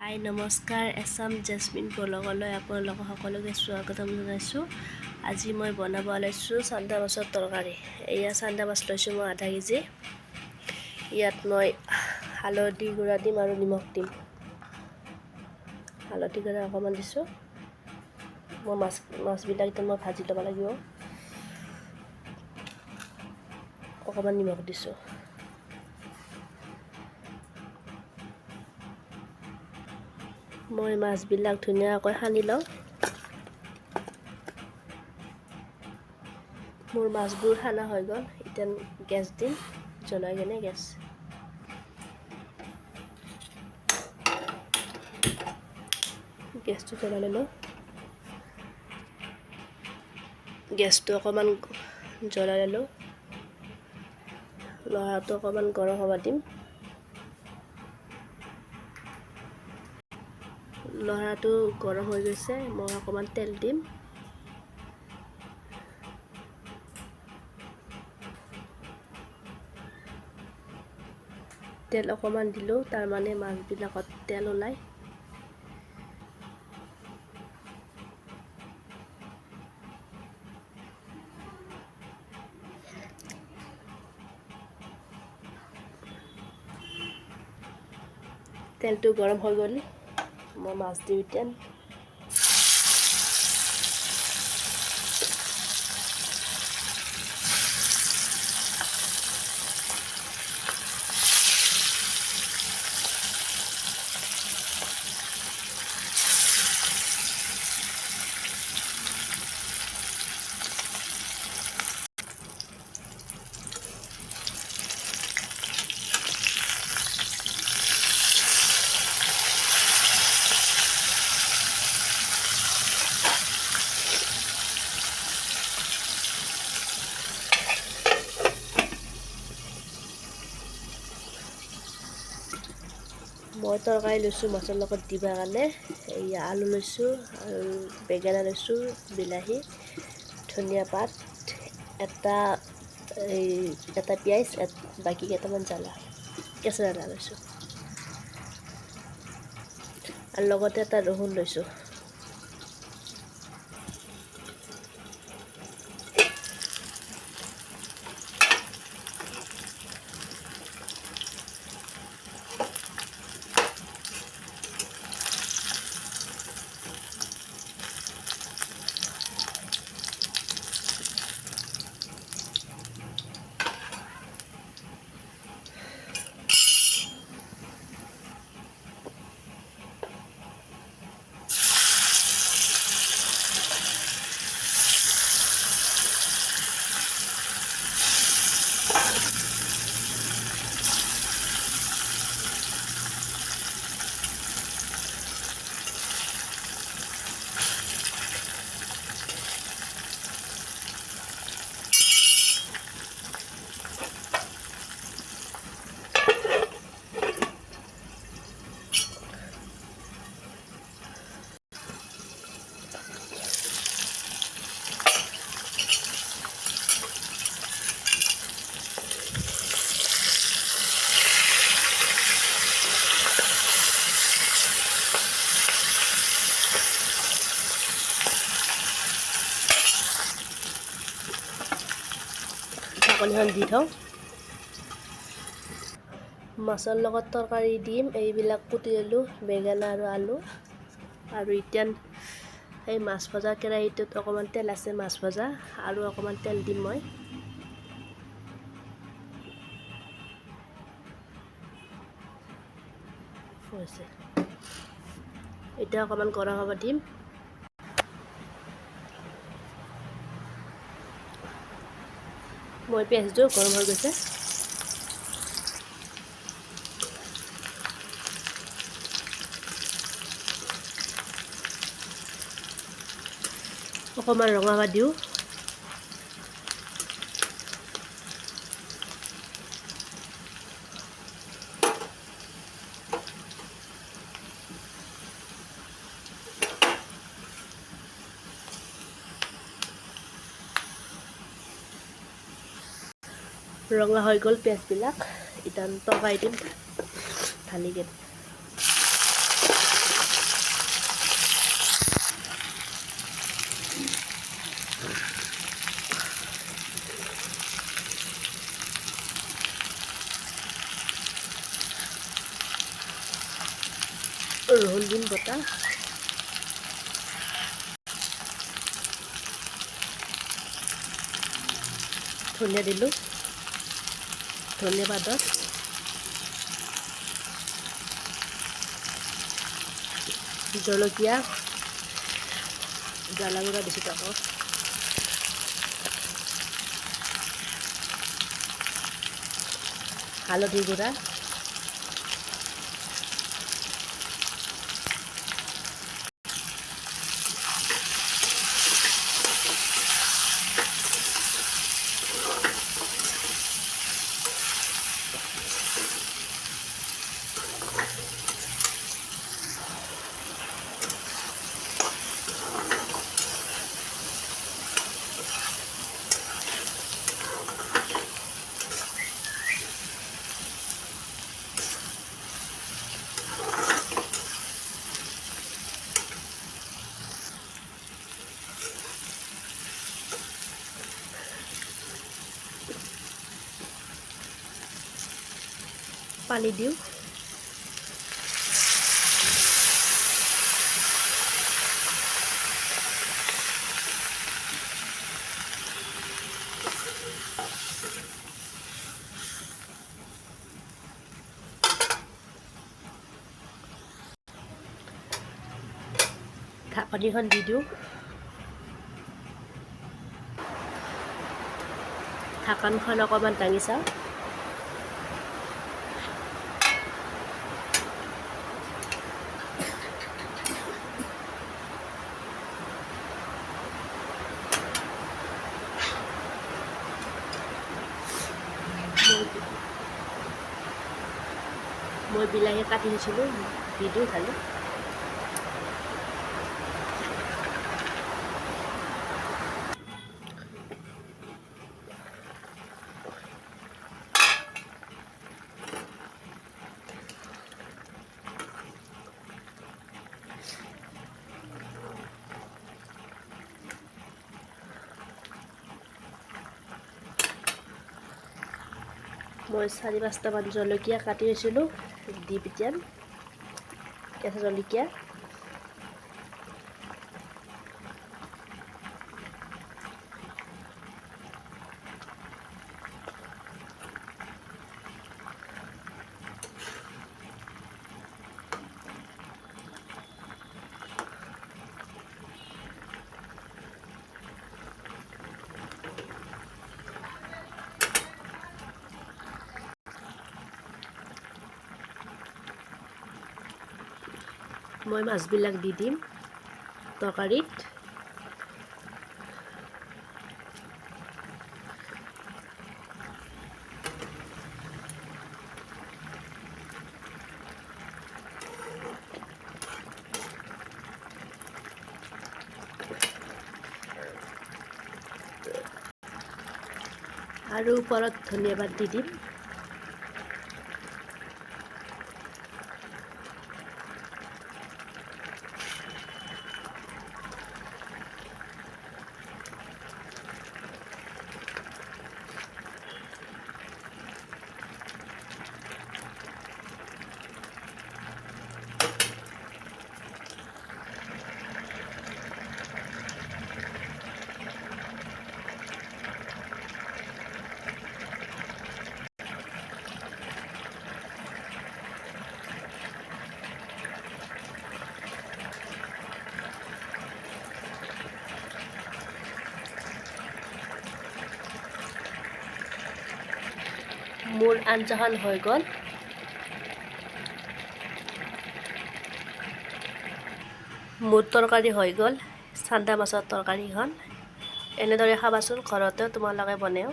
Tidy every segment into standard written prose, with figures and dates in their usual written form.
হাই নমস্কাৰ এছাম জেচমিন ব্লগলৈ আপোনালোক সকলোকে স্বাগতম জনাইছোঁ। আজি মই বনাব ওলাইছোঁ চান্দা মাছৰ তৰকাৰী। এয়া চান্দা মাছ লৈছোঁ মই আধা কেজি। ইয়াত মই হালধি গুড়া দিম আৰু নিমখ দিম। হালধি গুড়া অকণমান দিছোঁ। মই মাছবিলাক এতিয়া মই ভাজি ল'ব লাগিব। অকণমান নিমখ দিছোঁ। মই মাছবিলাক ধুনীয়াকৈ সানি লওঁ। মোৰ মাছবোৰ সানা হৈ গ'ল। এতিয়া গেছ দিম, জ্বলাই কিনে গেছটো জ্বলাই ল'লোঁ। গেছটো অকণমান জ্বলাই ল'লোঁ। লৰাটো অকণমান গৰম হ'ব দিম। লৰাটো গৰম হৈ গৈছে, মই অকণমান তেল দিম। তেল অকণমান দিলোঁ, তাৰমানে মাছবিলাকত তেল ওলায়। তেলটো গৰম হৈ গ'ল, মই মাছ দিওঁ এতিয়া। মই তৰকাৰী লৈছোঁ মাছৰ লগত দিবৰ কাৰণে। এয়া আলু লৈছোঁ আৰু বেঙেনা লৈছোঁ, বিলাহী, ধনিয়া পাত, এটা পিঁয়াজ, বাকী কেইটামান কেঁচা জ্বালা লৈছোঁ আৰু লগতে এটা ৰহুন লৈছোঁ। ঢাকনিখন দি থওঁ। মাছৰ লগত তৰকাৰী দিম, এইবিলাক কুটি ল'লোঁ, বেঙেনা আৰু আলু। আৰু এতিয়া সেই মাছ ভজা কেৰাহীটোত অকণমান তেল আছে, মাছ ভজা আৰু অকণমান তেল দিম মই। এতিয়া অকণমান গৰম হ'ব দিম। মই পিঁয়াজটো গৰম হৈ গৈছে। অকণমান ৰঙা হ'ব দিওঁ। ৰঙা হৈ গ'ল পিঁয়াজবিলাক। এতিয়া তৰকাৰী দিম ঢালিকে। ৰহুন দিম বটা, ধনিয়া দিলোঁ, ধনিয়া পাউডাৰ, জলকীয়া, জ্বালা গুড়া দিছোঁ আকৌ, হালধি গুড়া, পানী দিওঁ, ঢাকনিখন দি দিওঁ, ঢাকনখন অকণমান দাঙি চাওঁ, মই বিলাহী কাটি দিছিলোঁ, দি দিওঁ খালি, মই 4-5টামান জলকীয়া কাটি লৈছিলোঁ, দি পঠিয়াম, কেঁচা জলকীয়া, মই মাছবিলাক দি দিম তৰকাৰীত, আৰু ওপৰত ধনিয়া পাত দি দিম, মোৰ আঞ্জাখন হৈ গ'ল। মোৰ তৰকাৰী হৈ গ'ল, চান্দা মাছৰ তৰকাৰীখন। এনেদৰে খাবাচোন, ঘৰতে তোমালোকে বনাও।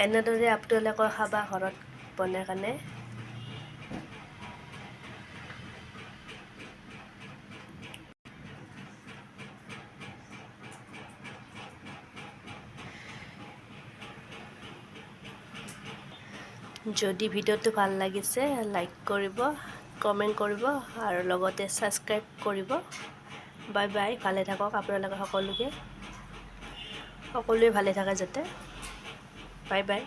এনেদৰে আপোনালোকে খাবা ঘৰত বনাই কেনে। যদি ভিডিঅ'টো ভাল লাগিছে লাইক কৰিব, কমেণ্ট কৰিব আৰু লগতে ছাবস্ক্ৰাইব কৰিব। বাই বাই, ভালে থাকক আপোনালোকে সকলোৱে ভালে থাকে যাতে। Bye bye.